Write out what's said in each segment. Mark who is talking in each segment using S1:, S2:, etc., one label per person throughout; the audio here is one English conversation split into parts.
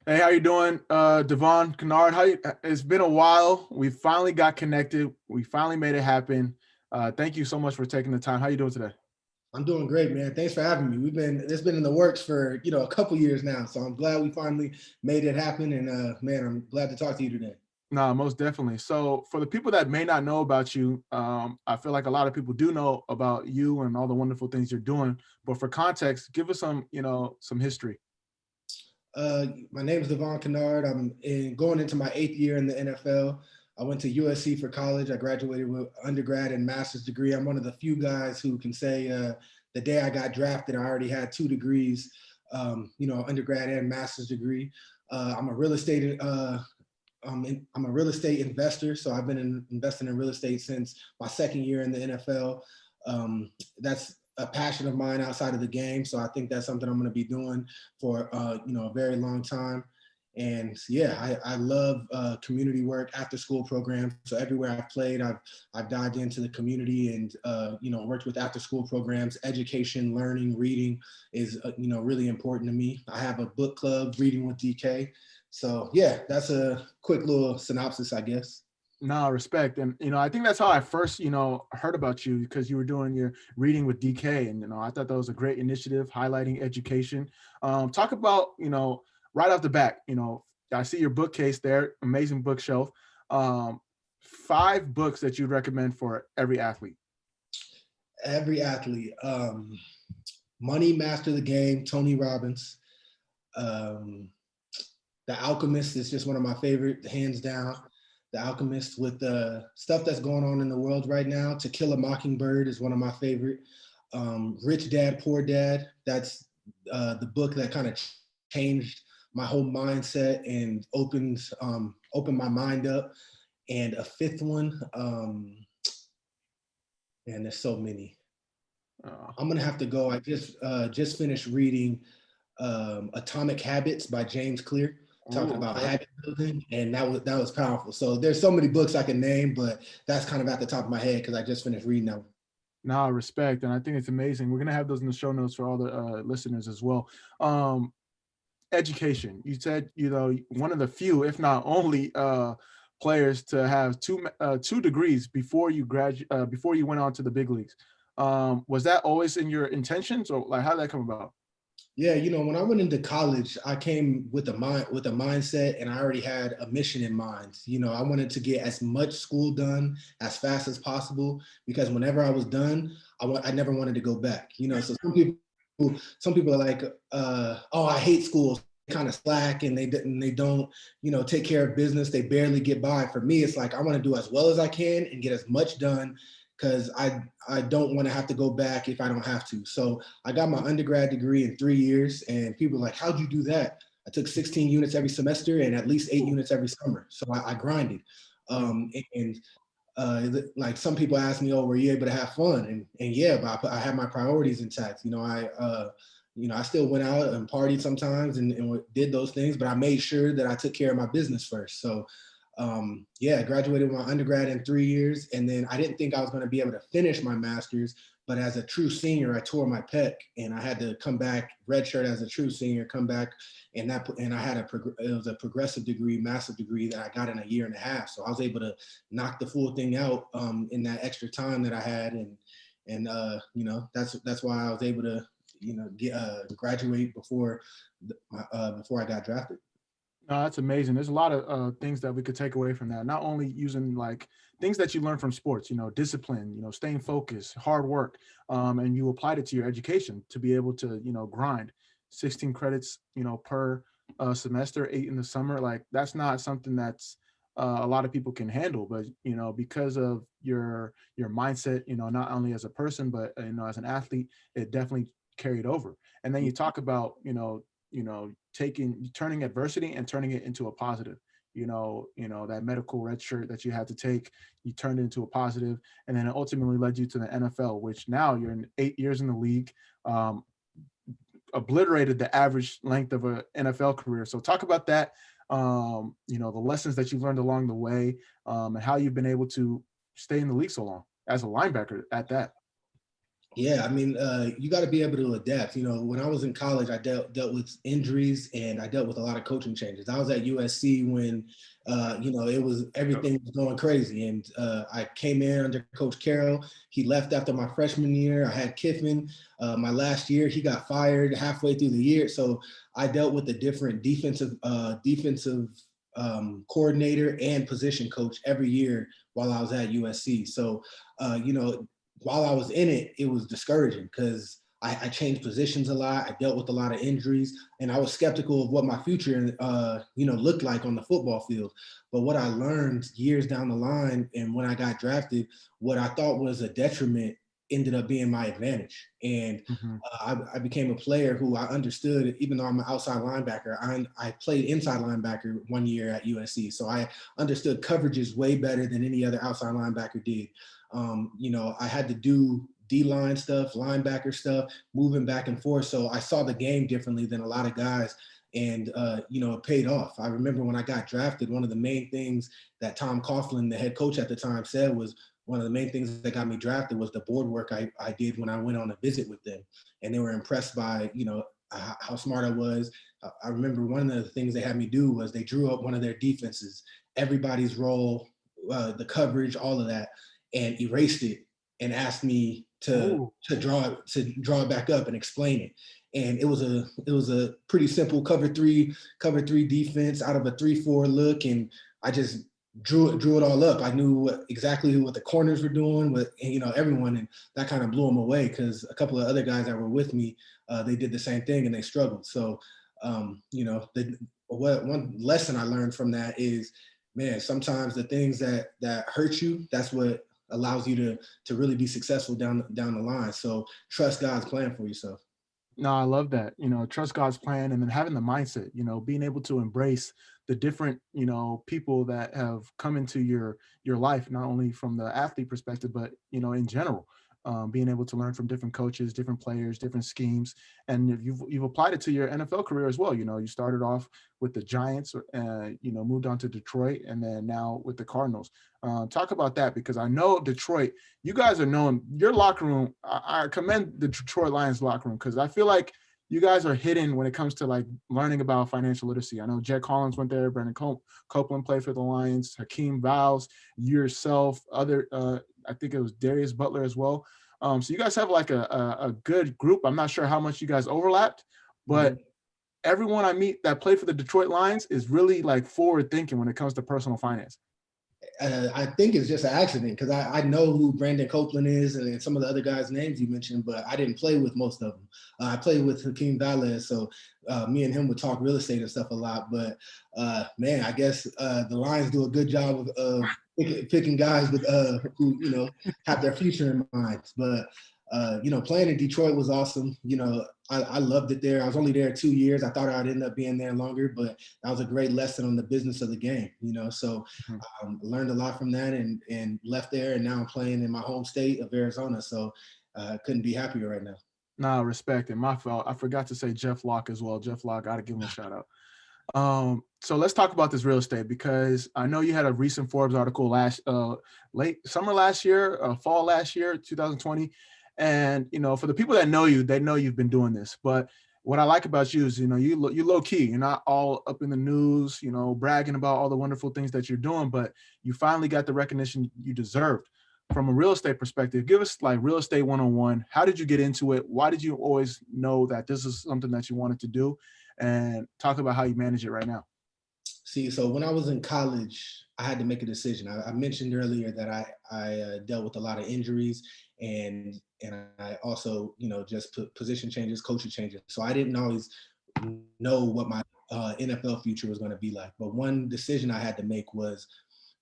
S1: Hey, how you doing, Devon Kennard? It's been a while. We finally got connected. We finally made it happen. Thank you so much for taking the time. How you doing today?
S2: I'm doing great, man. Thanks for having me. It's been in the works for, a couple years now. So I'm glad we finally made it happen. And man, I'm glad to talk to you today.
S1: No, most definitely. So, for the people that may not know about you, I feel like a lot of people do know about you and all the wonderful things you're doing. But for context, give us some history.
S2: My name is Devon Kennard. Going into my 8th year in the NFL. I went to USC for college. I graduated with undergrad and master's degree. I'm one of the few guys who can say the day I got drafted, I already had 2 degrees, undergrad and master's degree. I'm a real estate I'm a real estate investor, so I've been investing in real estate since my 2nd year in the NFL. That's a passion of mine outside of the game, so I think that's something I'm going to be doing for a very long time. And yeah, I love community work, after school programs. So everywhere I've played, I've dived into the community and worked with after school programs. Education, learning, reading is really important to me. I have a book club, Reading with DK. So yeah, that's a quick little synopsis, I guess.
S1: No, respect. And, I think that's how I first, heard about you because you were doing your reading with DK. And, I thought that was a great initiative highlighting education. Talk about, right off the bat, I see your bookcase there, amazing bookshelf. 5 books that you'd recommend for every athlete.
S2: Every athlete, Money Master the Game, Tony Robbins. Um, the Alchemist is just one of my favorite, hands down. The Alchemist, with the stuff that's going on in the world right now. To Kill a Mockingbird is one of my favorite. Rich Dad, Poor Dad. That's the book that kind of changed my whole mindset and opened my mind up. And a fifth one, and there's so many.
S1: Uh,
S2: I'm gonna have to go. I just finished reading Atomic Habits by James Clear, talking about
S1: okay.
S2: habit building, and that was powerful. So there's so many books I can name, but that's kind of at the top of my head because I just finished reading that one.
S1: No, respect. And I think it's amazing. We're going to have those in the show notes for all the listeners as well. Um, Education. You said, one of the few, if not only, players to have two degrees before you before you went on to the big leagues. Was that always in your intentions, or like how did that come about?
S2: Yeah, when I went into college, I came with a mindset, and I already had a mission in mind. I wanted to get as much school done as fast as possible because whenever I was done, I never wanted to go back. So some people are like, oh, I hate school. Kind of slack, and they don't take care of business. They barely get by. For me, it's like I want to do as well as I can and get as much done because I don't want to have to go back if I don't have to. So I got my undergrad degree in 3 years, and people are like, how'd you do that? I took 16 units every semester and at least 8 units every summer. So I grinded.
S1: Mm.
S2: And like some people ask me, oh, were you able to have fun? And yeah, but I had my priorities intact. I still went out and partied sometimes and did those things, but I made sure that I took care of my business first. So yeah, I graduated with my undergrad in 3 years, and then I didn't think I was going to be able to finish my master's. But as a true senior, I tore my pec, and I had to come back, redshirt as a true senior, come back, and I had it was a progressive degree, massive degree that I got in a year and a half. So I was able to knock the full thing out in that extra time that I had, and that's why I was able to get graduate before I got drafted.
S1: No, that's amazing. There's a lot of things that we could take away from that. Not only using like things that you learn from sports, discipline, staying focused, hard work, and you applied it to your education to be able to, grind 16 credits, per semester, 8 in the summer. Like that's not something that's a lot of people can handle. But because of your mindset, not only as a person but as an athlete, it definitely carried over. And then you talk about, turning adversity and turning it into a positive. That medical red shirt that you had to take, you turned it into a positive, and then it ultimately led you to the NFL, which now you're in 8 years in the league. Obliterated the average length of an NFL career. So talk about that. The lessons that you've learned along the way, and how you've been able to stay in the league so long as a linebacker at that.
S2: Yeah, I mean, you got to be able to adapt. You know, when I was in college, I dealt with injuries and I dealt with a lot of coaching changes. I was at USC when, you know, it was everything was going crazy, and I came in under Coach Carroll. He left after my freshman year. I had Kiffin. My last year, he got fired halfway through the year, so I dealt with a different defensive coordinator and position coach every year while I was at USC. So, you know, while I was in it, it was discouraging because I changed positions a lot. I dealt with a lot of injuries, and I was skeptical of what my future, you know, looked like on the football field. But what I learned years down the line, and when I got drafted, what I thought was a detriment ended up being my advantage. And
S1: Mm-hmm.
S2: I became a player who I understood, even though I'm an outside linebacker, I played inside linebacker 1 year at USC. So I understood coverages way better than any other outside linebacker did. You know, I had to do D-line stuff, linebacker stuff, moving back and forth. So I saw the game differently than a lot of guys. And, you know, it paid off. I remember when I got drafted, one of the main things that Tom Coughlin, the head coach at the time, said was one of the main things that got me drafted was the board work I did when I went on a visit with them. And they were impressed by, you know, how smart I was. I remember one of the things they had me do was they drew up one of their defenses, everybody's role, the coverage, all of that, and erased it and asked me
S1: Oh,
S2: to draw it back up and explain it. And it was a pretty simple cover three defense out of a 3-4 look, and I just drew it all up. I knew exactly what the corners were doing, what, you know, everyone, and that kind of blew them away because a couple of other guys that were with me, they did the same thing and they struggled. So, you know, one lesson I learned from that is, man, sometimes the things that hurt you, that's what allows you to really be successful down the line. So trust God's plan for yourself.
S1: no, I love that. You know, trust God's plan and then having the mindset, you know, being able to embrace the different, you know, people that have come into your life, not only from the athlete perspective, but, you know, in general. Being able to learn from different coaches, different players, different schemes, and if you've applied it to your NFL career as well. You know, you started off with the Giants, you know, moved on to Detroit, and then now with the Cardinals. Talk about that because I know Detroit, you guys are known, your locker room. I commend the Detroit Lions locker room because I feel like you guys are hidden when it comes to like learning about financial literacy. I know Jed Collins went there, Brandon Copeland played for the Lions, Hakeem Vowles, yourself, other, I think it was Darius Butler as well. So you guys have like a good group. I'm not sure how much you guys overlapped, but
S2: Mhm.
S1: everyone I meet that played for the Detroit Lions is really like forward thinking when it comes to personal finance.
S2: I think it's just an accident because I know who Brandon Copeland is and some of the other guys' names you mentioned, but I didn't play with most of them. I played with Hakeem Valdez, so me and him would talk real estate and stuff a lot. But man, I guess the Lions do a good job of picking guys with who, you know, have their future in mind. But you know, playing in Detroit was awesome. You know, I loved it there. I was only there 2 years. I thought I'd end up being there longer, but that was a great lesson on the business of the game. You know, so
S1: Mhm.
S2: learned a lot from that and left there. And now I'm playing in my home state of Arizona. So couldn't be happier right now.
S1: Nah, respect it. My fault. I forgot to say Jeff Locke as well. Jeff Locke, gotta give him a shout out. So let's talk about this real estate because I know you had a recent Forbes article late summer last year, fall last year, 2020. And you know, for the people that know you, they know you've been doing this. But what I like about you is, you know, you low key. You're not all up in the news, you know, bragging about all the wonderful things that you're doing, but you finally got the recognition you deserved. From a real estate perspective, give us like real estate 101. How did you get into it? Why did you always know that this is something that you wanted to do? And talk about how you manage it right now.
S2: See, so when I was in college, I had to make a decision. I mentioned earlier that I dealt with a lot of injuries and I also, you know, just position changes, coaching changes. So I didn't always know what my NFL future was going to be like. But one decision I had to make was,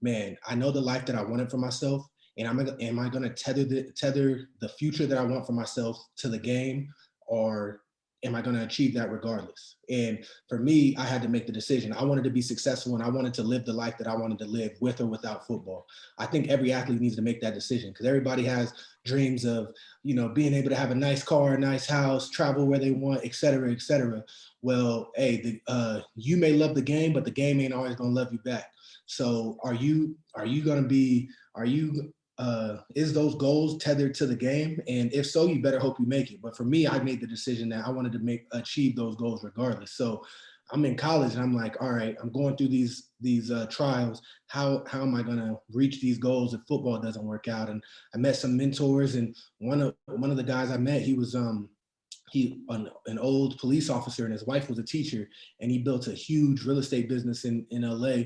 S2: man, I know the life that I wanted for myself, and am I going to tether the future that I want for myself to the game, or am I going to achieve that regardless? And for me, I had to make the decision. I wanted to be successful, and I wanted to live the life that I wanted to live with or without football. I think every athlete needs to make that decision because everybody has dreams of, you know, being able to have a nice car, a nice house, travel where they want, et cetera, et cetera. Well, hey, you may love the game, but the game ain't always going to love you back. So are you is those goals tethered to the game? And if so, you better hope you make it. But for me, I made the decision that I wanted to achieve those goals regardless. So I'm in college and I'm like, all right, I'm going through these trials. How am I gonna reach these goals if football doesn't work out? And I met some mentors, and one of the guys I met, he was an old police officer, and his wife was a teacher, and he built a huge real estate business in LA.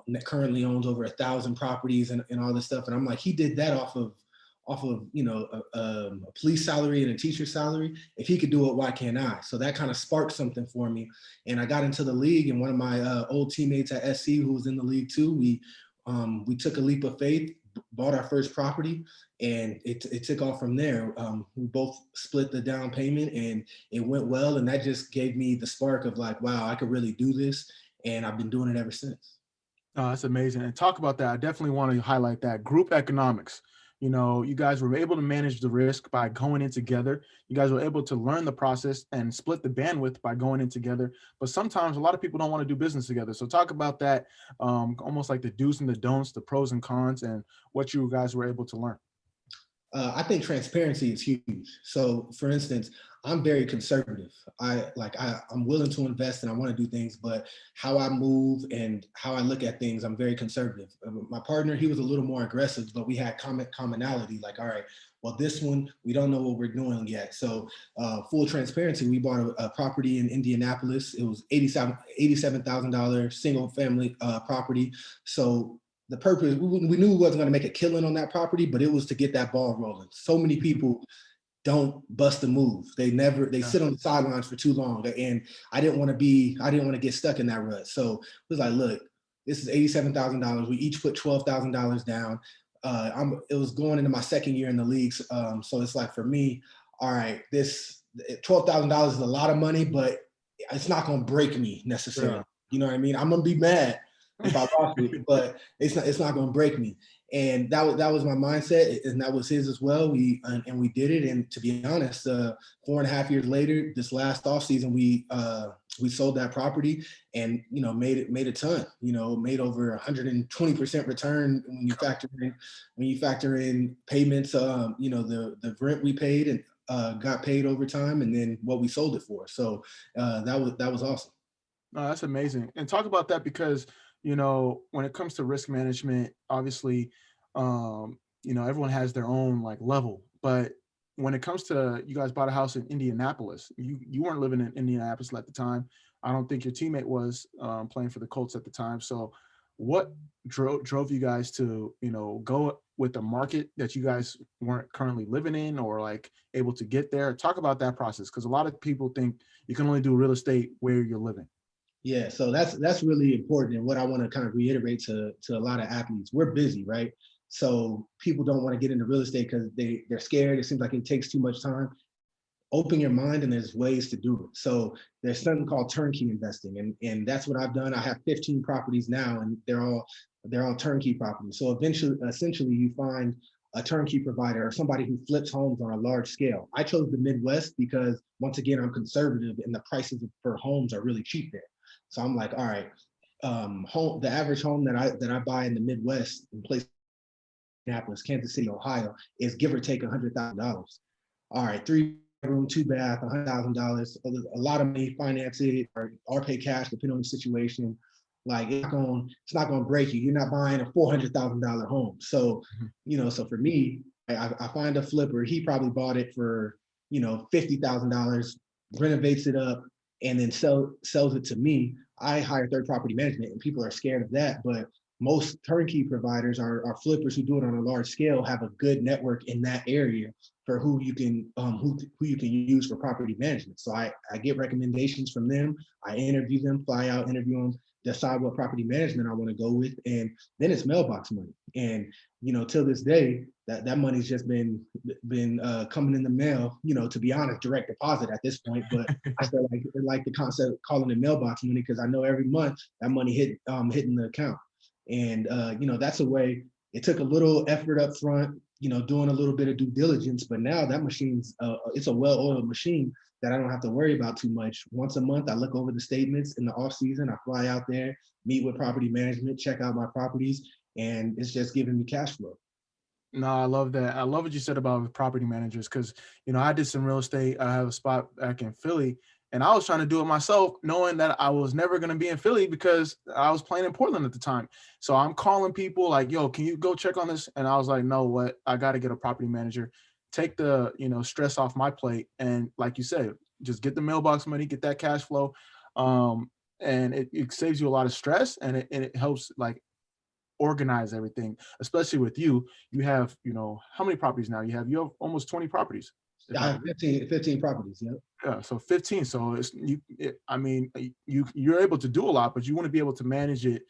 S2: That currently owns over 1,000 properties and all this stuff. And I'm like, he did that off of a police salary and a teacher's salary. If he could do it, why can't I? So that kind of sparked something for me. And I got into the league, and one of my old teammates at SC, who was in the league too, we took a leap of faith, bought our first property, and it took off from there. We both split the down payment, and it went well. And that just gave me the spark of like, wow, I could really do this. And I've been doing it ever since.
S1: Oh, that's amazing. And talk about that. I definitely want to highlight that group economics. You know, you guys were able to manage the risk by going in together. You guys were able to learn the process and split the bandwidth by going in together. But sometimes a lot of people don't want to do business together. So talk about that, almost like the do's and the don'ts, the pros and cons, and what you guys were able to learn.
S2: I think transparency is huge. So for instance, I'm very conservative. I'm willing to invest and I want to do things, but how I move and how I look at things, I'm very conservative. My partner, he was a little more aggressive, but we had commonality. Like, all right, well, this one, we don't know what we're doing yet. So full transparency, we bought a property in Indianapolis. It was $87,000 single family property. So the purpose, we knew we wasn't going to make a killing on that property, but it was to get that ball rolling. So many people don't bust a move. They sit on the sidelines for too long. And I didn't want to get stuck in that rut. So it was like, look, this is $87,000. We each put $12,000 down. It was going into my second year in the leagues. So it's like, for me, all right, this $12,000 is a lot of money, but it's not going to break me necessarily. Yeah. You know what I mean? I'm going to be mad if I lost it, but it's not going to break me. And that was my mindset, and that was his as well. We did it. And to be honest, 4.5 years later, this last offseason, we sold that property and, made a ton, made over 120% return when you factor in payments, the rent we paid and got paid over time, and then what we sold it for. So that was awesome.
S1: Oh, that's amazing. And talk about that, because when it comes to risk management, obviously, everyone has their own like level. But when it comes to, you guys bought a house in Indianapolis, you weren't living in Indianapolis at the time. I don't think your teammate was playing for the Colts at the time. So what drove you guys to, go with the market that you guys weren't currently living in or like able to get there? Talk about that process, because a lot of people think you can only do real estate where you're living.
S2: Yeah, so that's really important, and what I want to kind of reiterate to a lot of athletes. We're busy, right? So people don't want to get into real estate because they're scared. It seems like it takes too much time. Open your mind, and there's ways to do it. So there's something called turnkey investing, and that's what I've done. I have 15 properties now, and they're all turnkey properties. So essentially, you find a turnkey provider or somebody who flips homes on a large scale. I chose the Midwest because, once again, I'm conservative, and the prices for homes are really cheap there. So I'm like, all right, the average home that I buy in the Midwest, in places like Indianapolis, Kansas City, Ohio, is give or take $100,000. All right, 3-bedroom, 2-bath, $100,000. A lot of money, finance it or pay cash, depending on the situation. Like, it's not going to break you. You're not buying a $400,000 home. So, so for me, I find a flipper. He probably bought it for, $50,000, renovates it up, and then sells it to me. I hire third property management, and people are scared of that. But most turnkey providers are flippers who do it on a large scale, have a good network in that area for who you can use for property management. So I get recommendations from them. I interview them, fly out, interview them, decide what property management I want to go with, and then it's mailbox money. And till this day, that money's just been coming in the mail. To be honest, direct deposit at this point, but I still like the concept of calling it mailbox money, because I know every month that money hitting the account. And that's a way. It took a little effort up front, doing a little bit of due diligence, but now that machine's it's a well-oiled machine that I don't have to worry about too much. Once a month, I look over the statements. In the off season, I fly out there, meet with property management, check out my properties, and it's just giving me cash flow.
S1: No, I love that. I love what you said about property managers because, I did some real estate. I have a spot back in Philly, and I was trying to do it myself, knowing that I was never going to be in Philly because I was playing in Portland at the time. So I'm calling people like, yo, can you go check on this? And I was like, no, what? I got to get a property manager, take the, stress off my plate. And like you said, just get the mailbox money, get that cash flow. And it saves you a lot of stress, and it helps like organize everything, especially with you. You have, how many properties now? You have almost 20 properties.
S2: I have 15 properties. Yeah.
S1: Yeah, so 15. So I mean, you're able to do a lot, but you want to be able to manage it,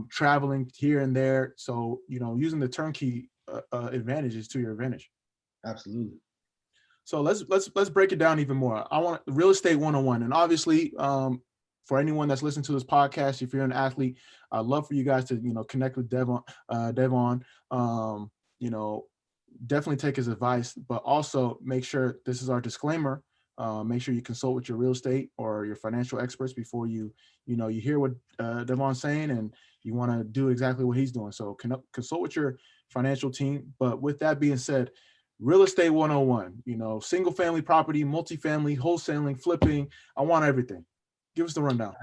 S1: traveling here and there. So, using the turnkey advantages to your advantage.
S2: Absolutely.
S1: So let's break it down even more. I want real estate 101. And obviously, for anyone that's listening to this podcast, if you're an athlete, I'd love for you guys to, connect with Devon, definitely take his advice, but also make sure this is our disclaimer. Make sure you consult with your real estate or your financial experts before you hear what Devon's saying and you want to do exactly what he's doing. So consult with your financial team. But with that being said, real estate 101, single family property, multifamily, wholesaling, flipping. I want everything. Give us the rundown.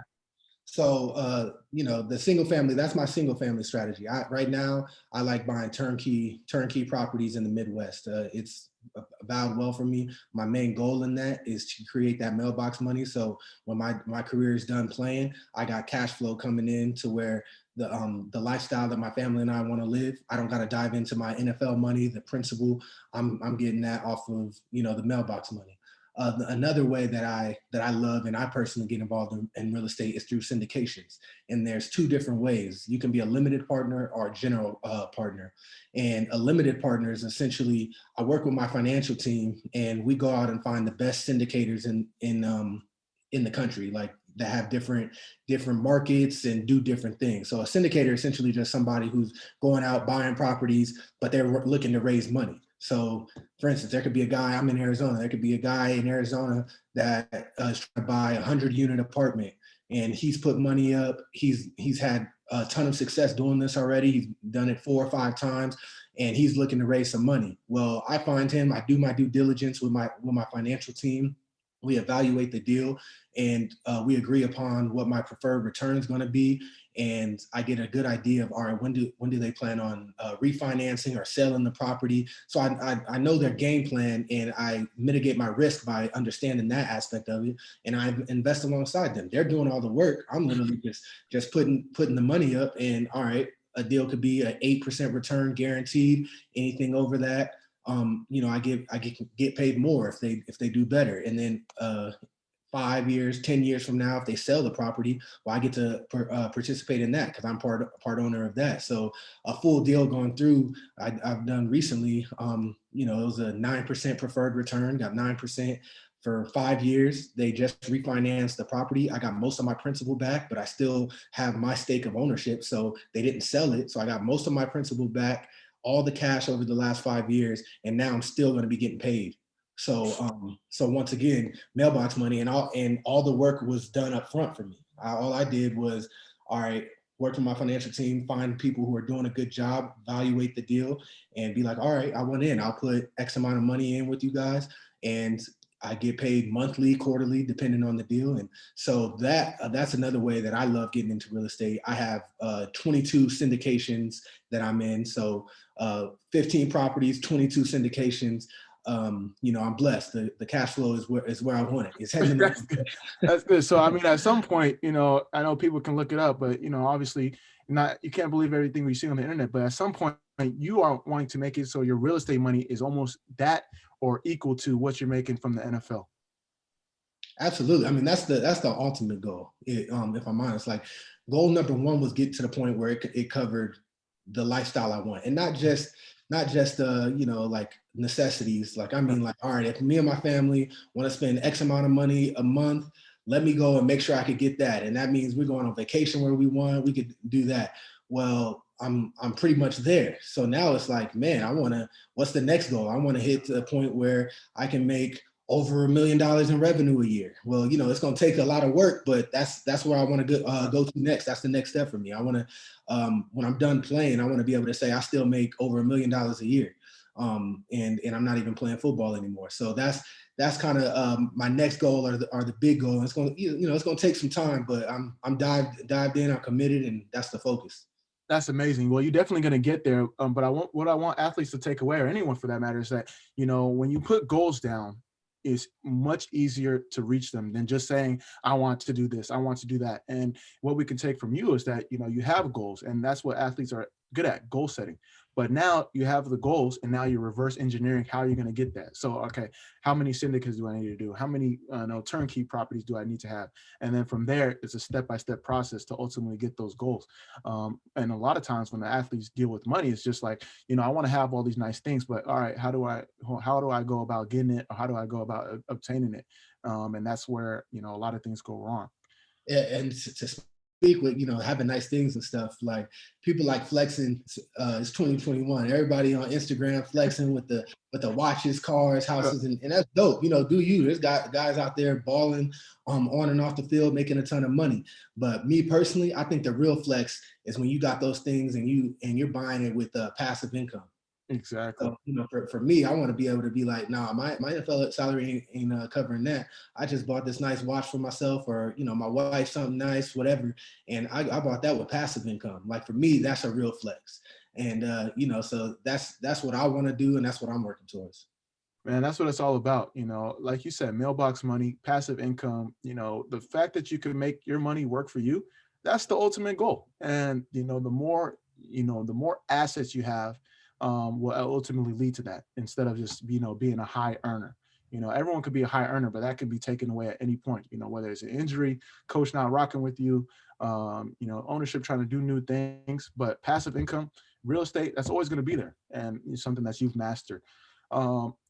S2: So, the single family, that's my single family strategy. Right now, I like buying turnkey properties in the Midwest. It's bowed well for me. My main goal in that is to create that mailbox money. So when my career is done playing, I got cash flow coming in to where the lifestyle that my family and I want to live, I don't got to dive into my NFL money, the principal. I'm getting that off of, the mailbox money. Another way that I love and I personally get involved in real estate is through syndications. And there's two different ways. You can be a limited partner or a general partner. And a limited partner is essentially, I work with my financial team and we go out and find the best syndicators in the country, like that have different markets and do different things. So a syndicator is essentially just somebody who's going out buying properties, but they're looking to raise money. So for instance, there could be a guy, I'm in Arizona, there could be a guy in Arizona that is trying to buy a 100-unit apartment and he's put money up. He's had a ton of success doing this already. He's done it 4 or 5 times and he's looking to raise some money. Well, I find him, I do my due diligence with my financial team. We evaluate the deal and we agree upon what my preferred return is going to be. And I get a good idea of, all right, when do they plan on refinancing or selling the property? So I know their game plan and I mitigate my risk by understanding that aspect of it. And I invest alongside them. They're doing all the work. I'm literally just putting the money up and all right, a deal could be an 8% return guaranteed. Anything over that, I get paid more if they do better. And then 5 years, 10 years from now, if they sell the property, well, I get to participate in that because I'm part owner of that. So a full deal going through, I've done recently, it was a 9% preferred return, got 9% for 5 years. They just refinanced the property. I got most of my principal back, but I still have my stake of ownership. So they didn't sell it. So I got most of my principal back, all the cash over the last 5 years, and now I'm still going to be getting paid. So once again, mailbox money and all the work was done up front for me. All I did was, all right, work with my financial team, find people who are doing a good job, evaluate the deal, and be like, all right, I want in. I'll put X amount of money in with you guys, and I get paid monthly, quarterly, depending on the deal. And so that's another way that I love getting into real estate. I have 22 syndications that I'm in. So 15 properties, 22 syndications. I'm blessed. The cash flow is where I want it. It's heading.
S1: That's good. So, I mean, at some point, I know people can look it up, but, obviously you can't believe everything we see on the internet, but at some point you are wanting to make it so your real estate money is almost that or equal to what you're making from the NFL.
S2: Absolutely. I mean, that's the ultimate goal. If I'm honest, like goal number one was get to the point where it covered the lifestyle I want, and not just like necessities. Like, I mean, like, all right, if me and my family want to spend X amount of money a month, let me go and make sure I could get that. And that means we're going on vacation where we want, we could do that. Well, I'm pretty much there. So now it's like, man, what's the next goal? I want to hit to the point where I can make over $1 million in revenue a year. Well, you know, it's going to take a lot of work, but that's where I want to go to next. That's the next step for me. I want to, when I'm done playing, I want to be able to say I still make over $1 million a year, and I'm not even playing football anymore. So that's kind of my next goal, or the big goal. It's going to, you know, it's going to take some time, but I'm dived in, I'm committed, and that's the focus.
S1: That's amazing. Well, you're definitely going to get there. But what I want athletes to take away, or anyone for that matter, is that, you know, when you put goals down, it's much easier to reach them than just saying, I want to do this, I want to do that. And what we can take from you is that, you know, you have goals, and that's what athletes are good at, goal setting. But now you have the goals, and now you're reverse engineering how you're going to get that. So, okay, how many syndicates do I need to do? How many turnkey properties do I need to have? And then from there, it's a step-by-step process to ultimately get those goals. And a lot of times when the athletes deal with money, it's just like, you know, I want to have all these nice things, but all right, how do I go about getting it, or how do I go about obtaining it? And that's where, you know, a lot of things go wrong.
S2: And to speak with, you know, having nice things and stuff, like people like flexing. It's 2021. Everybody on Instagram flexing with the watches, cars, houses, and that's dope. You know, do you? There's guys out there balling on and off the field, making a ton of money. But me personally, I think the real flex is when you got those things and you're buying it with passive income.
S1: Exactly.
S2: So, you know, for me, I want to be able to be like, nah, my NFL salary ain't covering that. I just bought this nice watch for myself, or, you know, my wife, something nice, whatever. And I bought that with passive income. Like for me, that's a real flex. And, you know, so that's what I want to do. And that's what I'm working towards.
S1: Man, that's what it's all about. You know, like you said, mailbox money, passive income, you know, the fact that you can make your money work for you, that's the ultimate goal. And, you know, the more assets you have, will ultimately lead to that, instead of just, you know, being a high earner. You know, everyone could be a high earner, but that could be taken away at any point, you know, whether it's an injury, coach not rocking with you, you know, ownership trying to do new things. But passive income, real estate, that's always going to be there, and it's something that you've mastered.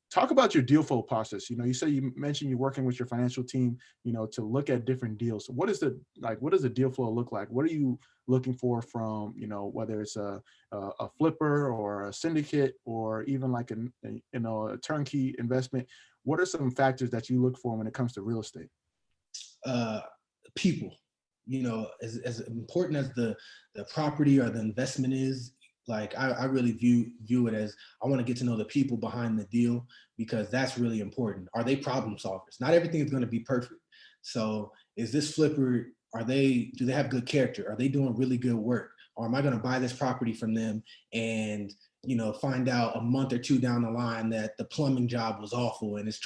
S1: Talk about your deal flow process. You know, you mentioned you're working with your financial team, you know, to look at different deals. What does the deal flow look like? What are you looking for from, you know, whether it's a flipper or a syndicate, or even like a turnkey investment? What are some factors that you look for when it comes to real estate?
S2: Uh, People, you know, as important as the property or the investment is, like I really view it as, I want to get to know the people behind the deal, because that's really important. Are they problem solvers? Not everything is going to be perfect. So is this flipper, do they have good character? Are they doing really good work? Or am I going to buy this property from them and, you know, find out a month or two down the line that the plumbing job was awful and it's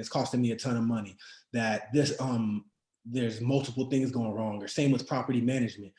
S2: costing me a ton of money, that there's multiple things going wrong? Or same with property management.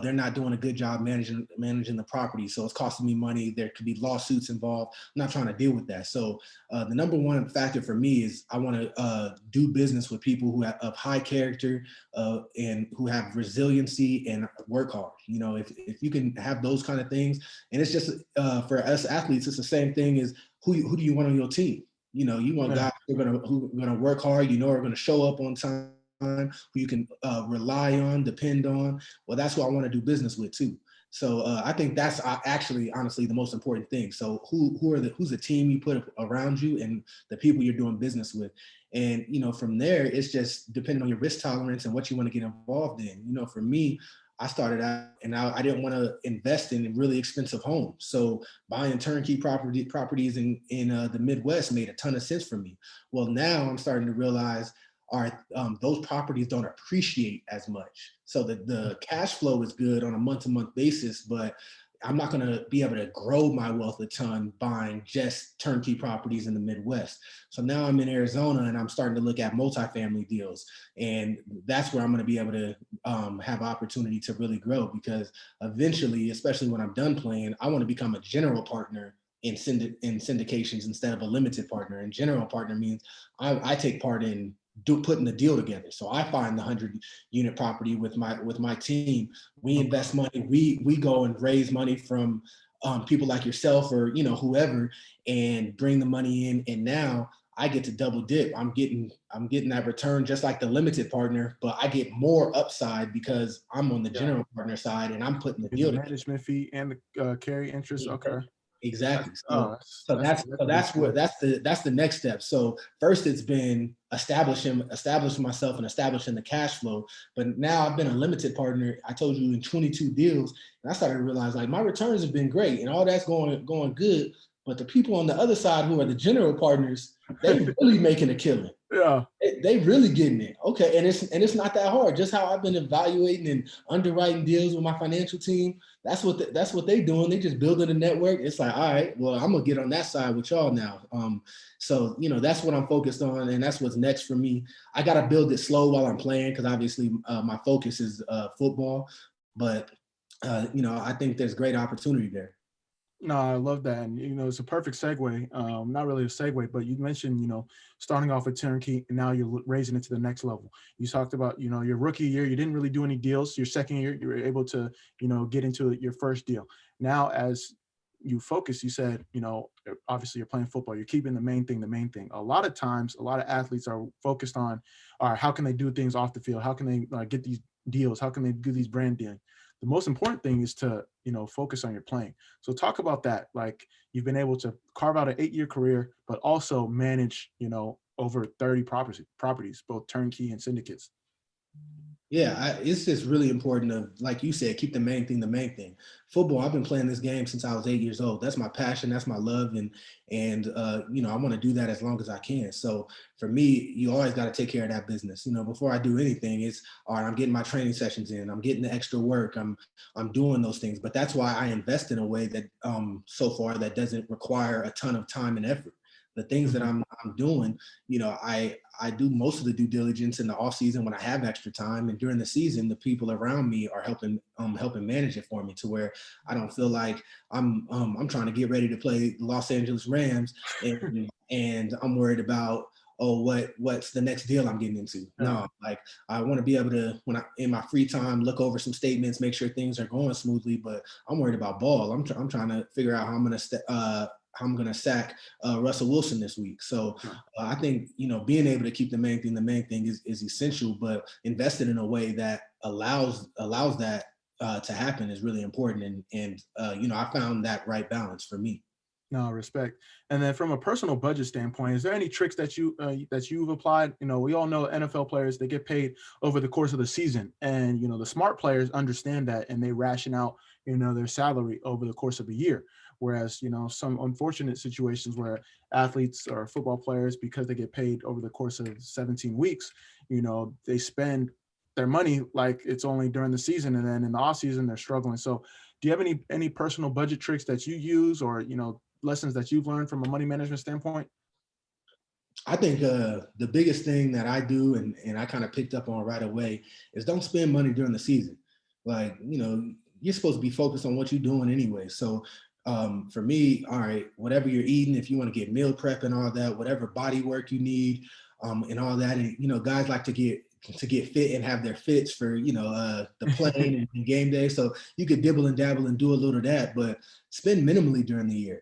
S2: They're not doing a good job managing the property, so it's costing me money. There could be lawsuits involved. I'm not trying to deal with that. So the number one factor for me is I want to do business with people who have of high character, and who have resiliency and work hard. You know, if you can have those kind of things, and it's just for us athletes, it's the same thing as who do you want on your team? You know, you want guys who are gonna work hard, you know, are gonna show up on time, who you can rely on, depend on. Well, that's who I want to do business with too. So I think that's actually, honestly, the most important thing. So who's the team you put around you and the people you're doing business with, and you know, from there, it's just depending on your risk tolerance and what you want to get involved in. You know, for me, I started out and I didn't want to invest in really expensive homes. So buying turnkey properties in the Midwest made a ton of sense for me. Well, now I'm starting to realize, those properties don't appreciate as much. So the cash flow is good on a month-to-month basis, but I'm not going to be able to grow my wealth a ton buying just turnkey properties in the Midwest. So now I'm in Arizona and I'm starting to look at multifamily deals. And that's where I'm going to be able to have opportunity to really grow, because eventually, especially when I'm done playing, I want to become a general partner in syndications instead of a limited partner. And general partner means I take part in putting the deal together. So I find the 100-unit property with my team. We invest money. We go and raise money from people like yourself, or you know, whoever, and bring the money in. And now I get to double dip. I'm getting that return just like the limited partner, but I get more upside because I'm on the general partner side and I'm putting the deal
S1: The
S2: together.
S1: management fee and the carry interest. Okay.
S2: Exactly.
S1: Oh,
S2: That's the next step. So first it's been establishing myself and establishing the cash flow. But now I've been a limited partner. I told you in 22 deals, and I started to realize like my returns have been great and all that's going good. But the people on the other side who are the general partners, they really making a killing.
S1: Yeah.
S2: They really getting it. Okay. And it's not that hard. Just how I've been evaluating and underwriting deals with my financial team. That's what they doing. They just building a network. It's like, all right, well, I'm gonna get on that side with y'all now. So that's what I'm focused on, and that's what's next for me. I gotta build it slow while I'm playing because obviously my focus is football. But I think there's great opportunity there.
S1: No, I love that. And, it's a perfect segue. Not really a segue, but you mentioned, starting off with Turnkey and now you're raising it to the next level. You talked about, your rookie year, you didn't really do any deals. Your second year, you were able to, get into your first deal. Now, as you focus, you said, obviously you're playing football, you're keeping the main thing. A lot of times, a lot of athletes are focused on, all right, how can they do things off the field? How can they get these deals? How can they do these brand deals? The most important thing is to, focus on your playing. So talk about that. Like you've been able to carve out an 8-year career, but also manage, over 30 properties, both turnkey and syndicates.
S2: Yeah, it's just really important to, like you said, keep the main thing. Football, I've been playing this game since I was 8 years old. That's my passion. That's my love. And I want to do that as long as I can. So for me, you always got to take care of that business. Before I do anything, it's all right, I'm getting my training sessions in. I'm getting the extra work. I'm doing those things. But that's why I invest in a way that so far that doesn't require a ton of time and effort. The things that I'm doing, I do most of the due diligence in the off season when I have extra time, and during the season, the people around me are helping manage it for me to where I don't feel like I'm trying to get ready to play the Los Angeles Rams and I'm worried about what's the next deal I'm getting into. No, like I want to be able to, when I in my free time, look over some statements, make sure things are going smoothly. But I'm worried about ball. I'm trying to figure out how I'm gonna sack Russell Wilson this week. So I think being able to keep the main thing is essential, but invested in a way that allows that to happen is really important. And I found that right balance for me.
S1: No, respect. And then from a personal budget standpoint, is there any tricks that you've applied? We all know NFL players, they get paid over the course of the season, and the smart players understand that and they ration out their salary over the course of a year. Whereas some unfortunate situations where athletes or football players, because they get paid over the course of 17 weeks, they spend their money like it's only during the season, and then in the off season they're struggling. So do you have any personal budget tricks that you use, or lessons that you've learned from a money management standpoint?
S2: I think the biggest thing that I do and I kind of picked up on right away is don't spend money during the season. Like, you're supposed to be focused on what you're doing anyway. So for me, all right, whatever you're eating, if you want to get meal prep and all that, whatever body work you need and all that. And, guys like to get fit and have their fits for, the playing and game day. So you could dibble and dabble and do a little of that, but spend minimally during the year.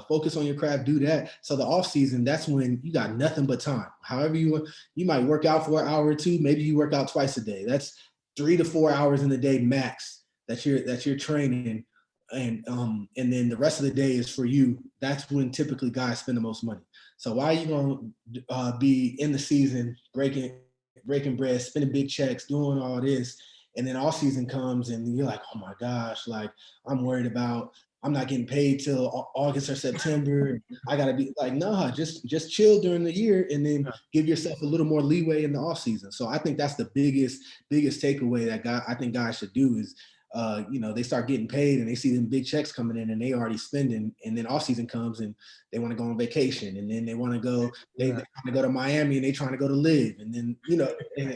S2: Focus on your craft, do that. So the off season, that's when you got nothing but time. However you might work out for an hour or two, maybe you work out twice a day. That's 3 to 4 hours in the day max that you're training. And then the rest of the day is for you. That's when typically guys spend the most money. So why are you gonna be in the season breaking bread, spending big checks, doing all this, and then off season comes and you're like, oh my gosh, like I'm not getting paid till August or September. I gotta be like, nah, just chill during the year and then give yourself a little more leeway in the off season. So I think that's the biggest takeaway that I think guys should do is, they start getting paid and they see them big checks coming in and they already spending, and then off season comes and they want to go on vacation, and then they want to go, they want to go to Miami and they trying to go to live, and then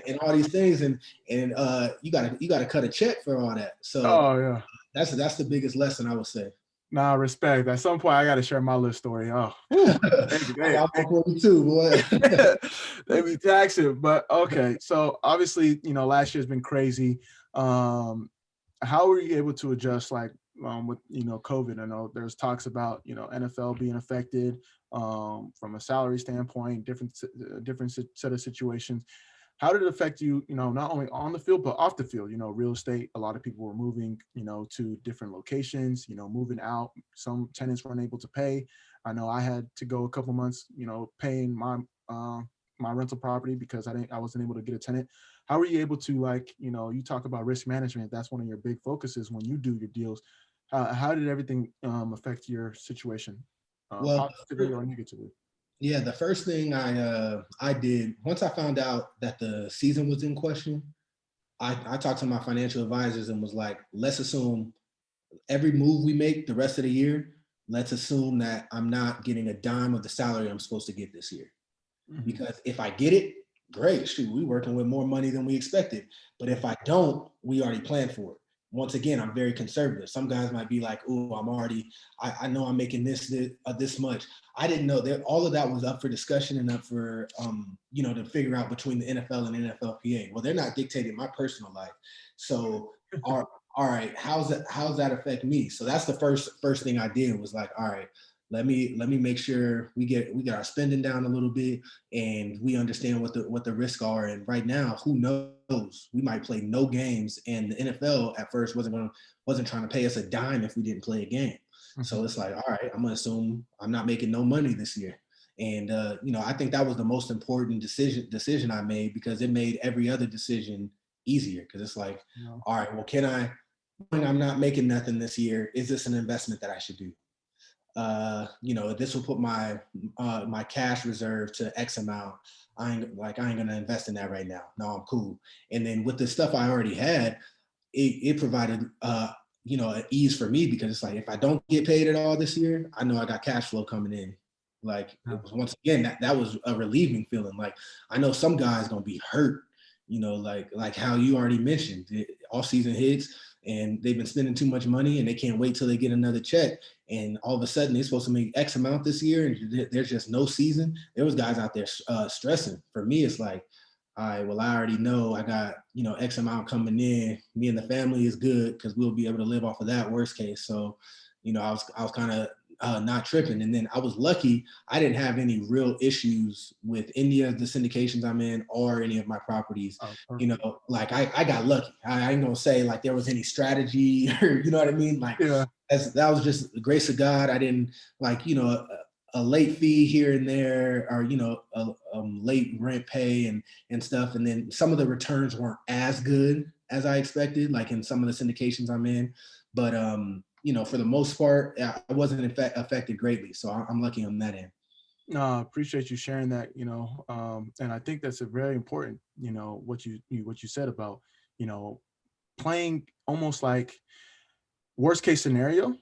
S2: and all these things, and you gotta cut a check for all that. So that's the biggest lesson I would say.
S1: Nah, respect. At some point, I got to share my little story. Oh,
S2: I got one for you too, boy.
S1: They be taxing, but okay. So obviously, last year's been crazy. How were you able to adjust, like with COVID? I know there's talks about NFL being affected from a salary standpoint, different set of situations. how did it affect you, not only on the field, but off the field? Real estate, a lot of people were moving, to different locations, moving out. Some tenants weren't able to pay. I know I had to go a couple months, paying my rental property because I wasn't able to get a tenant. How were you able to, like, you talk about risk management. That's one of your big focuses when you do your deals. How did everything affect your situation,
S2: Well,
S1: positively or negatively?
S2: yeah, the first thing I did once I found out that the season was in question, I talked to my financial advisors and was like, let's assume every move we make the rest of the year, let's assume that I'm not getting a dime of the salary I'm supposed to get this year.
S1: Mhm.
S2: Because if I get it, great, shoot, we working with more money than we expected. But if I don't, we already planned for it. Once again, I'm very conservative. Some guys might be like, "Oh, I know I'm making this much." I didn't know that all of that was up for discussion and up for, to figure out between the NFL and NFLPA. Well, they're not dictating my personal life, so all right, how's that affect me? So that's the first thing I did was like, all right, let me make sure we get our spending down a little bit and we understand what the risks are. And right now, who knows? We might play no games, and the NFL at first wasn't trying to pay us a dime if we didn't play a game. So
S1: Mhm.
S2: it's like, all right, I'm gonna assume I'm not making no money this year. And I think that was the most important decision I made, because it made every other decision easier. Because it's like,
S1: No.
S2: all right, well, I'm not making nothing this year. Is this an investment that I should do? This will put my cash reserve to X amount. I ain't gonna invest in that right now. No, I'm cool. And then with the stuff I already had, it provided an ease for me, because it's like, if I don't get paid at all this year, I know I got cash flow coming in. Like, it was, once again, that was a relieving feeling. Like, I know some guys gonna be hurt, like how you already mentioned, off season hits and they've been spending too much money and they can't wait till they get another check. And all of a sudden they're supposed to make X amount this year and there's just no season. There was guys out there stressing. For me, it's like, all right, well, I already know I got, X amount coming in. Me and the family is good because we'll be able to live off of that, worst case. So, I was kind of not tripping. And then I was lucky. I didn't have any real issues with any of the syndications I'm in or any of my properties.
S1: Oh, perfect.
S2: Like I got lucky. I ain't gonna say like there was any strategy or, you know what I mean? Like,
S1: Yeah.
S2: that was just the grace of God. I didn't like, a late fee here and there, or, late rent pay and stuff. And then some of the returns weren't as good as I expected, like in some of the syndications I'm in. But for the most part, I wasn't affected greatly. So I'm lucky on that end.
S1: No, I appreciate you sharing that, and I think that's a very important, what you said about, you know, playing almost like worst case scenario.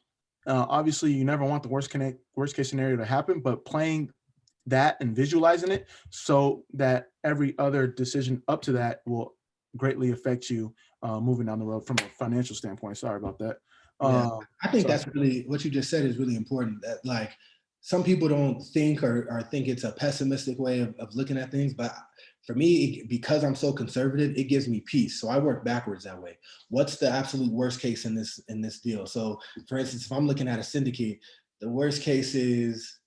S1: Obviously, you never want the worst case scenario to happen, but playing that and visualizing it so that every other decision up to that will greatly affect you moving down the road from a financial standpoint. Sorry about that.
S2: Yeah, I think
S1: So
S2: that's really what you just said is really important. That, like, some people don't think or think it's a pessimistic way of looking at things, but for me, because I'm so conservative, it gives me peace. So I work backwards that way. What's the absolute worst case in this deal? So, for instance, if I'm looking at a syndicate, the worst case is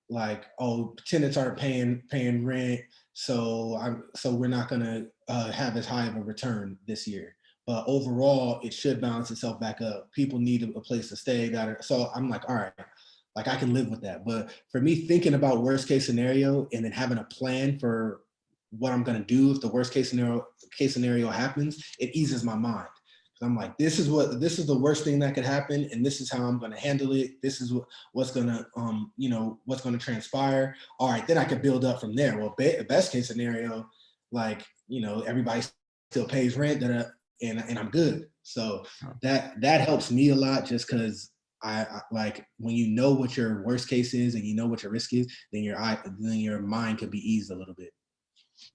S2: like, oh, tenants aren't paying rent, so we're not gonna have as high of a return this year. But overall, it should balance itself back up. People need a place to stay. So I'm like, all right, like I can live with that. But for me, thinking about worst case scenario and then having a plan for what I'm gonna do if the worst case scenario happens, it eases my mind. I'm like, this is the worst thing that could happen, and this is how I'm going to handle it. This is what's going to what's going to transpire. All right, then I can build up from there. Well, best case scenario, like, everybody still pays rent, and I'm good. So that helps me a lot, just because I like, when you know what your worst case is and you know what your risk is, then your mind could be eased a little bit.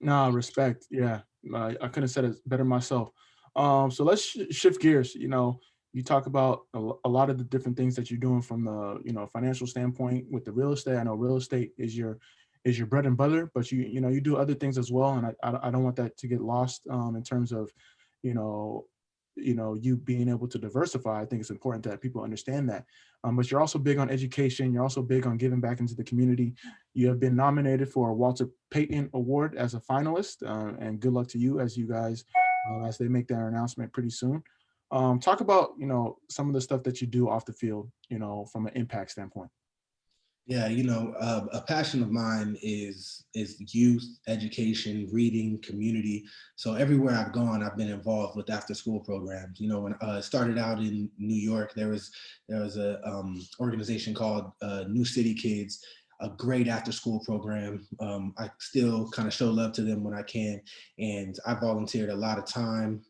S1: no, respect. Yeah, I couldn't have said it better myself. So let's shift gears. You talk about a lot of the different things that you're doing from the financial standpoint with the real estate. I know real estate is your bread and butter, but you do other things as well, and I don't want that to get lost in terms of you know you being able to diversify. I think it's important that people understand that. But you're also big on education. You're also big on giving back into the community. You have been nominated for a Walter Payton Award as a finalist, and good luck to you as you guys, as they make their announcement pretty soon. Talk about, some of the stuff that you do off the field, from an impact standpoint.
S2: Yeah, a passion of mine is youth, education, reading, community. So everywhere I've gone, I've been involved with after school programs. When I started out in New York, there was a organization called New City Kids, a great after school program. I still kind of show love to them when I can, and I volunteered a lot of time,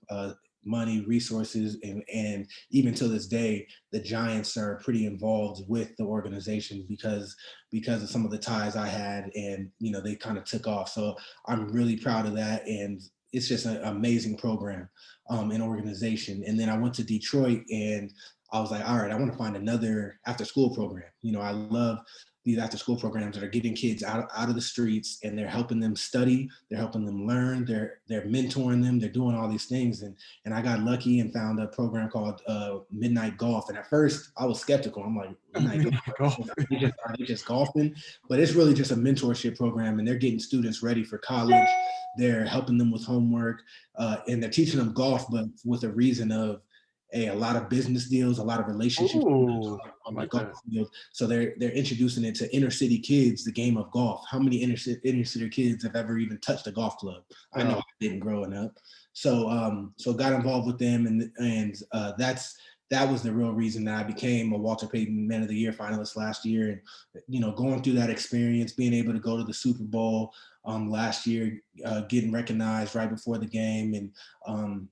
S2: money, resources, and even to this day, the Giants are pretty involved with the organization because of some of the ties I had, and they kind of took off. So I'm really proud of that, and it's just an amazing program, and organization. And then I went to Detroit, and I was like, all right, I want to find another after school program. I love these after school programs that are getting kids out of the streets, and they're helping them study, they're helping them learn, they're mentoring them, they're doing all these things. And I got lucky and found a program called Midnight Golf. And at first I was skeptical. I'm like, Midnight Golf? Are they just golfing? But it's really just a mentorship program, and they're getting students ready for college. They're helping them with homework, and they're teaching them golf, but with a reason of, a lot of business deals, a lot of relationships.
S1: Ooh,
S2: on the
S1: like
S2: golf
S1: that.
S2: field. So they're introducing it to inner city kids, the game of golf. How many inner city kids have ever even touched a golf club? I know I didn't growing up. So so got involved with them, and that was the real reason that I became a Walter Payton Man of the Year finalist last year. And going through that experience, being able to go to the Super Bowl last year, getting recognized right before the game, and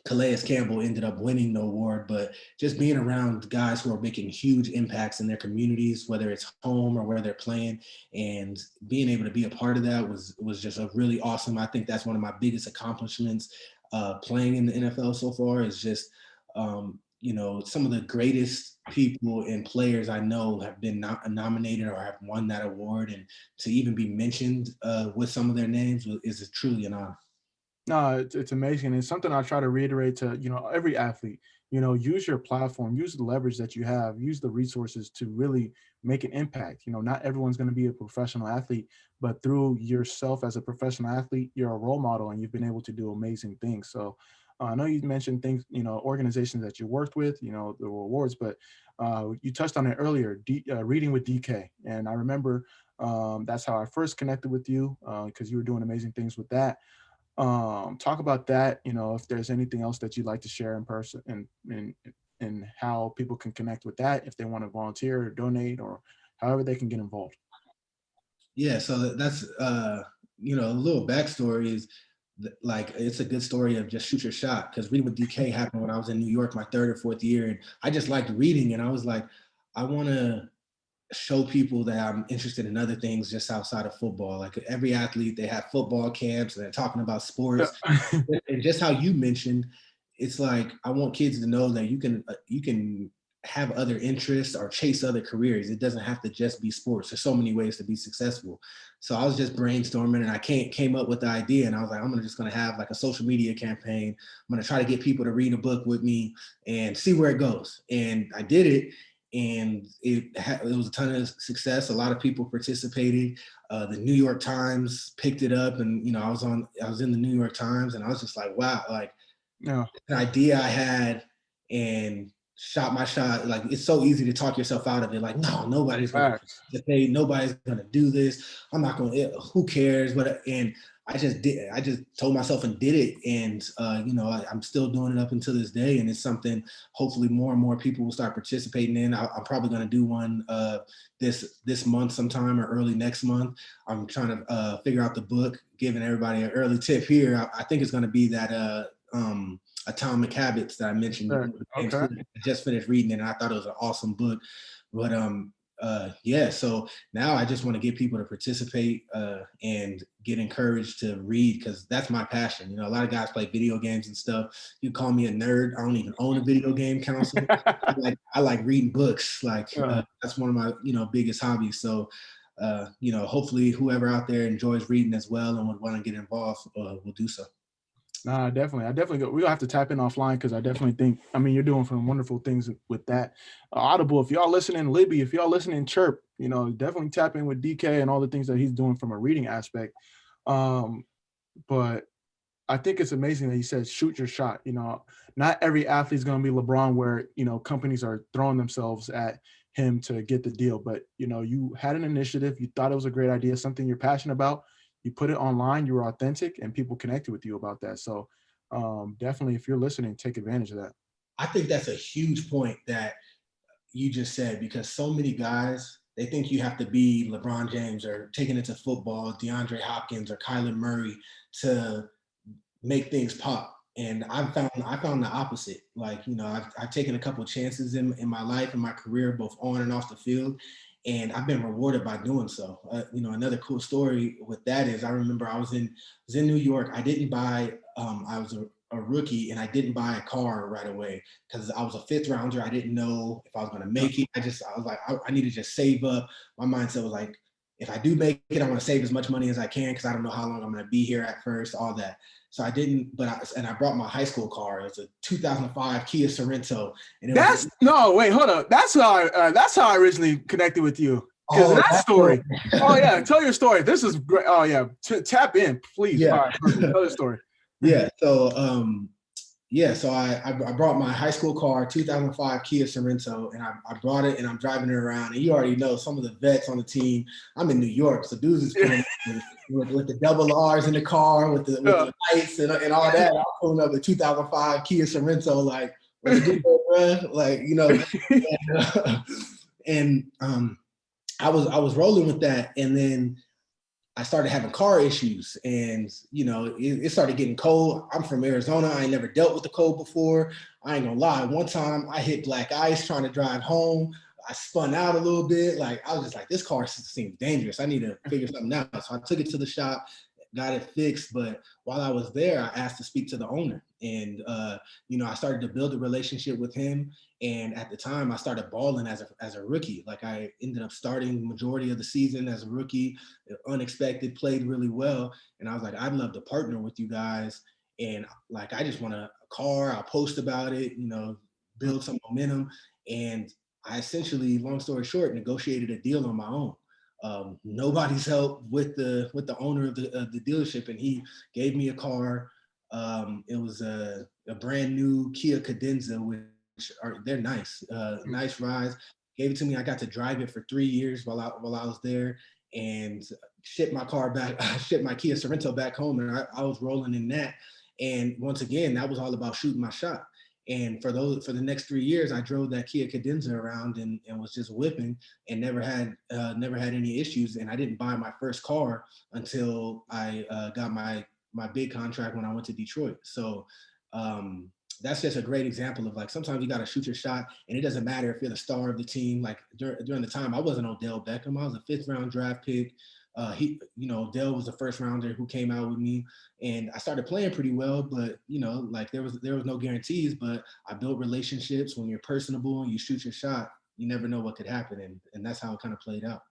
S2: Calais Campbell ended up winning the award, but just being around guys who are making huge impacts in their communities, whether it's home or where they're playing, and being able to be a part of that was just a really awesome. I think that's one of my biggest accomplishments playing in the NFL so far, is just some of the greatest people and players I know have been nominated or have won that award, and to even be mentioned with some of their names is truly an honor.
S1: No, it's amazing. It's something I try to reiterate to, every athlete, use your platform, use the leverage that you have, use the resources to really make an impact. Not everyone's going to be a professional athlete, but through yourself as a professional athlete, you're a role model and you've been able to do amazing things. So I know you mentioned things, organizations that you worked with, the rewards, but you touched on it earlier, reading with DK. And I remember that's how I first connected with you, because you were doing amazing things with that. Talk about that, if there's anything else that you'd like to share in person, and how people can connect with that, if they want to volunteer or donate, or however they can get involved.
S2: Yeah, so that's a little backstory is like, it's a good story of just shoot your shot, because reading with DK happened when I was in New York my third or fourth year, and I just liked reading, and I was like, I want to show people that I'm interested in other things just outside of football. Like every athlete, they have football camps and they're talking about sports, and just how you mentioned, it's like, I want kids to know that you can have other interests or chase other careers. It doesn't have to just be sports. There's so many ways to be successful. So I was just brainstorming, and I came up with the idea, and I was like, I'm just gonna have like a social media campaign. I'm gonna try to get people to read a book with me and see where it goes. And I did it, and it was a ton of success. A lot of people participated. The New York Times picked it up, and I was in the New York Times, and I was just like, wow, like,
S1: Yeah.
S2: an idea I had, and shot my shot. Like, it's so easy to talk yourself out of it. Like, no, nobody's gonna
S1: Facts.
S2: participate. Nobody's gonna do this. I'm not gonna. Who cares? But and I just did. I just told myself and did it. And I'm still doing it up until this day. And it's something. Hopefully, more and more people will start participating in. I'm probably gonna do one this month sometime, or early next month. I'm trying to figure out the book. Giving everybody an early tip here. I think it's gonna be that. Atomic Habits that I mentioned.
S1: Sure. Okay.
S2: I just finished reading it, and I thought it was an awesome book. But yeah, so now I just want to get people to participate and get encouraged to read, because that's my passion. A lot of guys play video games and stuff. You call me a nerd. I don't even own a video game console. I like reading books. Like that's one of my biggest hobbies. So hopefully whoever out there enjoys reading as well and would want to get involved will do so.
S1: Nah, definitely. We'll have to tap in offline because I definitely think, I mean, you're doing some wonderful things with that. Audible, if y'all listening, Libby, if y'all listening, Chirp, definitely tap in with DK and all the things that he's doing from a reading aspect. But I think it's amazing that he says, shoot your shot. Not every athlete's going to be LeBron where, companies are throwing themselves at him to get the deal. But, you had an initiative. You thought it was a great idea, something you're passionate about. You put it online, you were authentic, and people connected with you about that. So definitely, if you're listening, take advantage of that.
S2: I think that's a huge point that you just said, because so many guys, they think you have to be LeBron James or taking it to football, DeAndre Hopkins or Kyler Murray to make things pop. And I found the opposite. Like, I've taken a couple of chances in my life and my career, both on and off the field, and I've been rewarded by doing so. Another cool story with that is I remember I was in New York. I didn't buy. I was a rookie, and I didn't buy a car right away because I was a fifth rounder. I didn't know if I was going to make it. I was like, I need to just save up. My mindset was like, if I do make it, I want to save as much money as I can because I don't know how long I'm going to be here at first, all that. So I didn't, I brought my high school car. It was a 2005 Kia Sorento. And
S1: wait, hold up. That's how I originally connected with you. Because that story. Oh yeah, tell your story. This is great. Oh yeah, tap in, please.
S2: Yeah.
S1: All right, tell the story.
S2: Yeah. So so I brought my high school car, 2005 Kia Sorento, and I brought it and I'm driving it around. And you already know some of the vets on the team. I'm in New York, so dudes is pulling with the double R's in the car, with the lights and all that. I'm pulling up the 2005 Kia Sorento, like, what's good, bro? Like, and I was rolling with that, and then I started having car issues, and it started getting cold. I'm from Arizona. I ain't never dealt with the cold before. I ain't gonna lie. One time I hit black ice trying to drive home. I spun out a little bit. Like, I was just like, this car seems dangerous. I need to figure something out. So I took it to the shop, got it fixed. But while I was there, I asked to speak to the owner, and I started to build a relationship with him. And at the time, I started balling as a rookie. Like, I ended up starting the majority of the season as a rookie, unexpected, played really well. And I was like, I'd love to partner with you guys. And like, I just want a car. I'll post about it, build some momentum. And I essentially, long story short, negotiated a deal on my own. Nobody's help with the owner of the dealership, and he gave me a car. It was a brand new Kia Cadenza, they're nice, nice rides. Gave it to me. I got to drive it for 3 years while I was there, and shipped my car back. Shipped my Kia Sorento back home, and I was rolling in that. And once again, that was all about shooting my shot. And for the next 3 years, I drove that Kia Cadenza around and was just whipping, and never had any issues. And I didn't buy my first car until I got my big contract when I went to Detroit. So that's just a great example of, like, sometimes you got to shoot your shot, and it doesn't matter if you're the star of the team. Like, during the time, I wasn't Odell Beckham. I was a 5th round draft pick. Odell was the 1st rounder who came out with me, and I started playing pretty well, but like, there was no guarantees, but I built relationships. When you're personable and you shoot your shot, you never know what could happen. And that's how it kind of played out.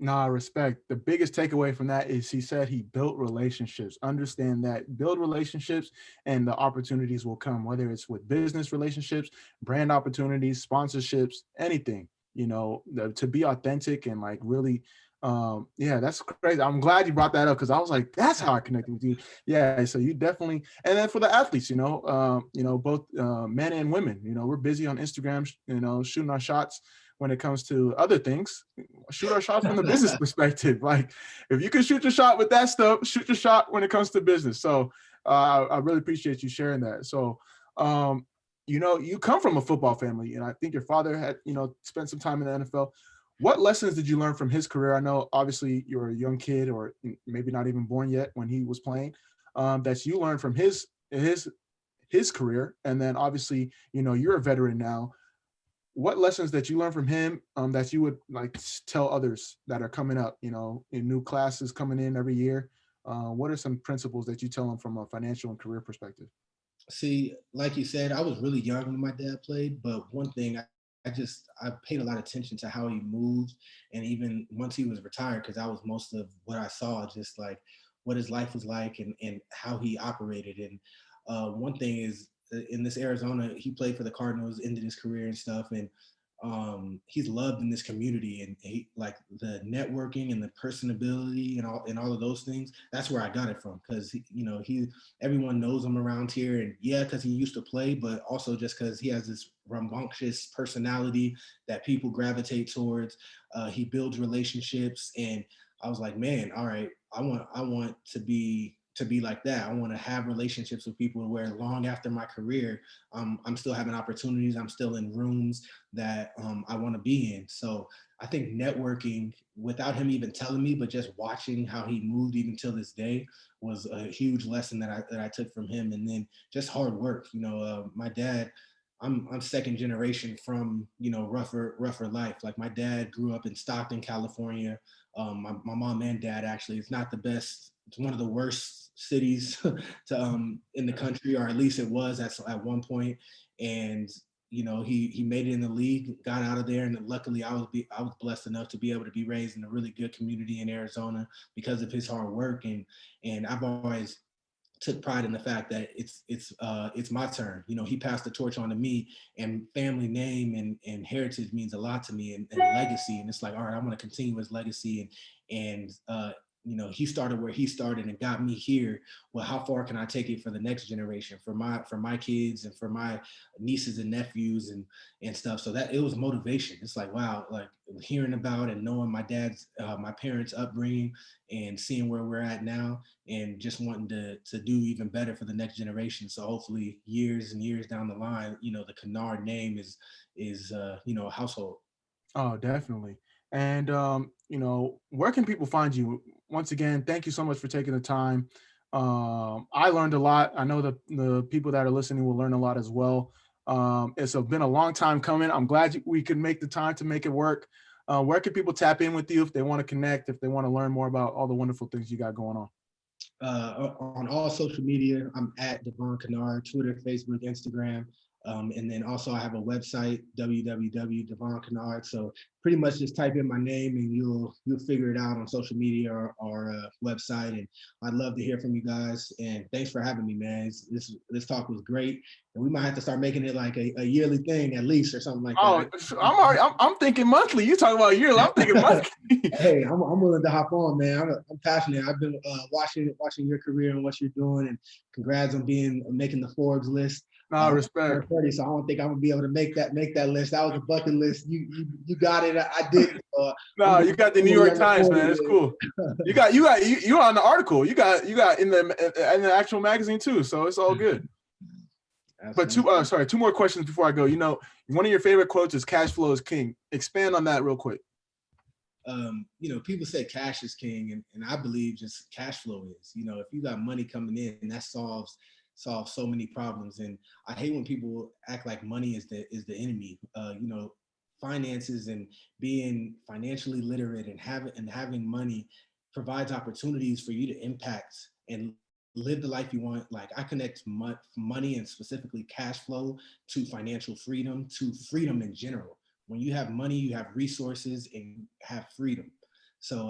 S1: Nah, respect. The biggest takeaway from that is he said he built relationships. Understand that. Build relationships and the opportunities will come, whether it's with business relationships, brand opportunities, sponsorships, anything, to be authentic and, like, really, that's crazy. I'm glad you brought that up, because I was like, that's how I connected with you. Yeah, so you definitely, and then for the athletes, both men and women, we're busy on Instagram, shooting our shots. When it comes to other things, shoot our shots from the business perspective. Like, if you can shoot your shot with that stuff, shoot your shot when it comes to business. So I really appreciate you sharing that. So, you come from a football family, and I think your father had, spent some time in the NFL. What lessons did you learn from his career? I know obviously you were a young kid, or maybe not even born yet when he was playing, that you learned from his career. And then obviously, you're a veteran now. What lessons that you learned from him that you would like tell others that are coming up, in new classes coming in every year? What are some principles that you tell them from a financial and career perspective?
S2: See, like you said, I was really young when my dad played, but one thing I paid a lot of attention to how he moved, and even once he was retired, because that was most of what I saw, just like what his life was like and how he operated. And one thing is in this Arizona, he played for the Cardinals, ended his career and stuff, and he's loved in this community, and he, like the networking and the personability and all of those things. That's where I got it from, because everyone knows him around here, and yeah, because he used to play, but also just because he has this rambunctious personality that people gravitate towards. He builds relationships, and I was like, man, all right, I want to be like that. I want to have relationships with people where long after my career, I'm still having opportunities. I'm still in rooms that I want to be in. So I think networking, without him even telling me, but just watching how he moved even till this day, was a huge lesson that I took from him. And then just hard work. My dad, I'm second generation from rougher life. Like my dad grew up in Stockton, California. My mom and dad, actually, it's not the best. It's one of the worst cities to in the country, or at least it was at one point. And he made it in the league, got out of there, and luckily I was blessed enough to be able to be raised in a really good community in Arizona because of his hard work. And I've always took pride in the fact that it's my turn. He passed the torch on to me, and family name and heritage means a lot to me, and legacy. And it's like, all right, I want to continue his legacy, and he started where he started and got me here. Well, how far can I take it for the next generation, for my kids and for my nieces and nephews and stuff? So that it was motivation. It's like, wow, like hearing about and knowing my parents' upbringing and seeing where we're at now, and just wanting to do even better for the next generation. So hopefully years and years down the line, the Kennard name is a household.
S1: Oh, definitely. And where can people find you? Once again, thank you so much for taking the time. I learned a lot. I know the people that are listening will learn a lot as well. It's been a long time coming. I'm glad we could make the time to make it work. Where can people tap in with you if they want to connect, if they want to learn more about all the wonderful things you got going on?
S2: On all social media, I'm at Devon Kennard, Twitter, Facebook, Instagram. And then also I have a website, www.devon Kennard. So pretty much just type in my name and you'll figure it out on social media or website. And I'd love to hear from you guys. And thanks for having me, man. This talk was great. And we might have to start making it like a yearly thing at least, or something like that.
S1: I'm thinking monthly. You talking about yearly? I'm thinking monthly.
S2: Hey, I'm willing to hop on, man. I'm passionate. I've been watching your career and what you're doing, and congrats on making the Forbes list.
S1: No, respect.
S2: 30, so I don't think I'm gonna be able to make that list. That was a bucket list. You got it. I did.
S1: No, you got the New York Times, man. It's cool. You on the article. You got in the actual magazine too. So it's all good. But two more questions before I go. One of your favorite quotes is "Cash flow is king." Expand on that real quick.
S2: People say cash is king, and I believe just cash flow is. If you got money coming in, that solves so many problems. And I hate when people act like money is the enemy. Finances and being financially literate and having money provides opportunities for you to impact and live the life you want. Like I connect money and specifically cash flow to financial freedom, to freedom in general. When you have money, you have resources and you have freedom. So,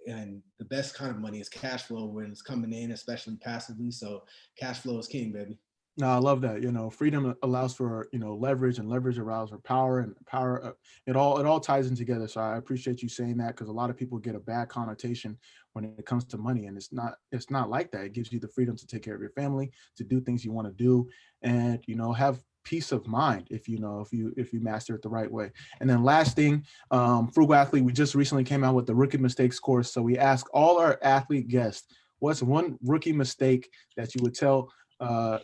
S2: and the best kind of money is cash flow when it's coming in, especially passively. So cash flow is king, baby.
S1: No, I love that. Freedom allows for, leverage, and leverage allows for power, and power, it all ties in together. So I appreciate you saying that, because a lot of people get a bad connotation when it comes to money, and it's not like that. It gives you the freedom to take care of your family, to do things you want to do, and, have peace of mind if you master it the right way. And then last thing, Frugal Athlete, we just recently came out with the rookie mistakes course. So we ask all our athlete guests, what's one rookie mistake that you would tell there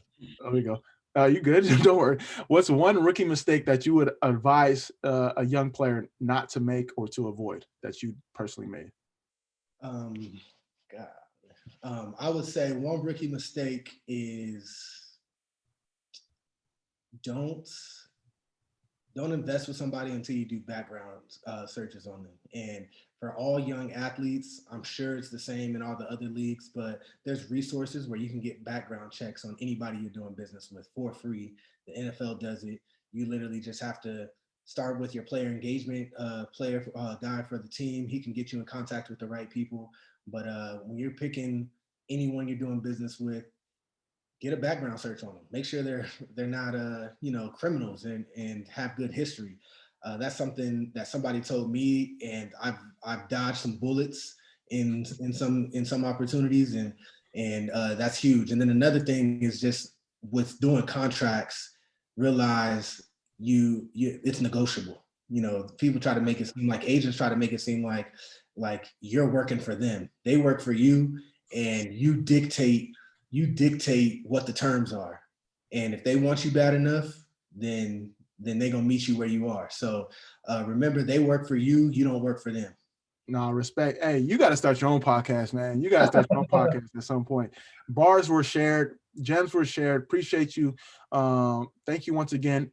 S1: we go. You good? Don't worry. What's one rookie mistake that you would advise a young player not to make or to avoid that you personally made?
S2: I would say one rookie mistake is don't invest with somebody until you do background searches on them. And for all young athletes, I'm sure it's the same in all the other leagues, but there's resources where you can get background checks on anybody you're doing business with for free. The NFL does it. You literally just have to start with your player engagement guy for the team. He can get you in contact with the right people. But when you're picking anyone you're doing business with, get a background search on them. Make sure they're not criminals and have good history. That's something that somebody told me, and I've dodged some bullets in some opportunities, and that's huge. And then another thing is just with doing contracts, realize you it's negotiable. People try to make it seem like, agents try to make it seem like you're working for them. They work for you, and you dictate what the terms are. And if they want you bad enough, then they're gonna meet you where you are. So remember, they work for you, you don't work for them.
S1: No, respect. Hey, you got to start your own podcast, man. You got to start your own podcast at some point. Bars were shared, gems were shared. Appreciate you. Thank you once again.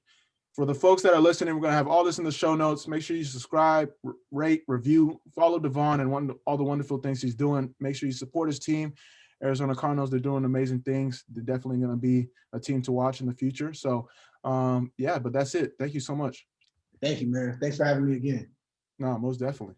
S1: For the folks that are listening, we're going to have all this in the show notes. Make sure you subscribe, rate, review, follow Devon and all the wonderful things he's doing. Make sure you support his team. Arizona Cardinals, they're doing amazing things. They're definitely going to be a team to watch in the future. So, but that's it. Thank you so much.
S2: Thank you, man. Thanks for having me again.
S1: No, most definitely.